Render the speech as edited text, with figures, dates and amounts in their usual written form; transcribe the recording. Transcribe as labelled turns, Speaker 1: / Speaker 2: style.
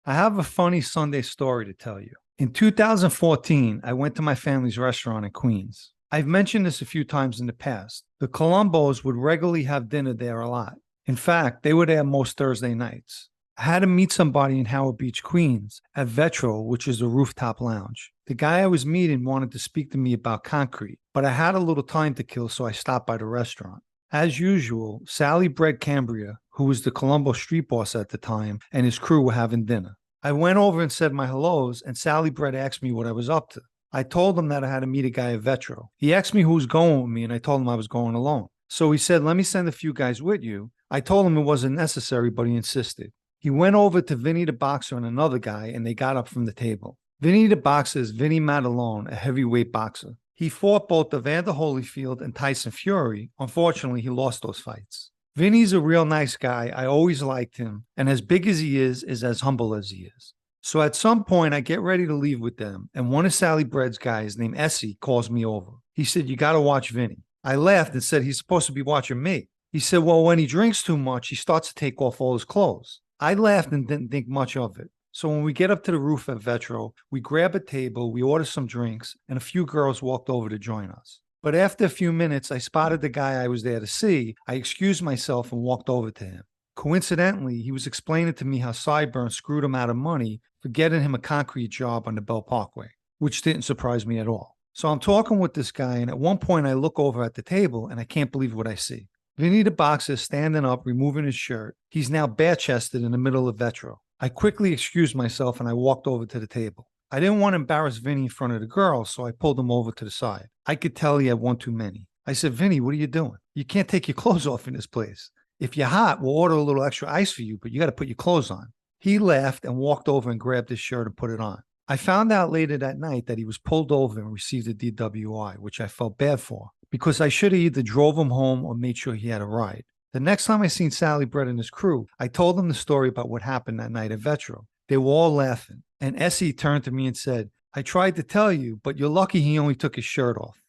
Speaker 1: I have a funny Sunday story to tell you. In 2014, I went to my family's restaurant in Queens. I've mentioned this a few times in the past. The Colombos would regularly have dinner there a lot. In fact, they were there most Thursday nights. I had to meet somebody in Howard Beach, Queens, at Vetro, which is a rooftop lounge. The guy I was meeting wanted to speak to me about concrete, but I had a little time to kill, so I stopped by the restaurant. As usual, Sally Bread Cambria, who was the Colombo street boss at the time, and his crew were having dinner. I went over and said my hellos, and Sally Bread asked me what I was up to. I told him that I had to meet a guy at Vetro. He asked me who was going with me, and I told him I was going alone. So he said, let me send a few guys with you. I told him it wasn't necessary, but he insisted. He went over to Vinny the Boxer and another guy, and they got up from the table. Vinny the Boxer is Vinny Maddalone, a heavyweight boxer. He fought both Evander Holyfield and Tyson Fury. Unfortunately, he lost those fights. Vinny's a real nice guy. I always liked him. And as big as he is as humble as he is. So at some point, I get ready to leave with them. And one of Sally Bread's guys named Essie calls me over. He said, you got to watch Vinny. I laughed and said, he's supposed to be watching me. He said, well, when he drinks too much, he starts to take off all his clothes. I laughed and didn't think much of it. So when we get up to the roof at Vetro, we grab a table, we order some drinks, and a few girls walked over to join us. But after a few minutes, I spotted the guy I was there to see. I excused myself and walked over to him. Coincidentally, he was explaining to me how Sideburns screwed him out of money for getting him a concrete job on the Bell Parkway, which didn't surprise me at all. So I'm talking with this guy, and at one point I look over at the table, and I can't believe what I see. Vinny the Boxer is standing up, removing his shirt. He's now bare-chested in the middle of Vetro. I quickly excused myself and I walked over to the table. I didn't want to embarrass Vinny in front of the girls, so I pulled him over to the side. I could tell he had one too many. I said, Vinny, what are you doing? You can't take your clothes off in this place. If you're hot, we'll order a little extra ice for you, but you got to put your clothes on. He laughed and walked over and grabbed his shirt and put it on. I found out later that night that he was pulled over and received a DWI, which I felt bad for, because I should have either drove him home or made sure he had a ride. The next time I seen Sally Bread and his crew, I told them the story about what happened that night at Vetro. They were all laughing. And Essie turned to me and said, I tried to tell you, but you're lucky he only took his shirt off.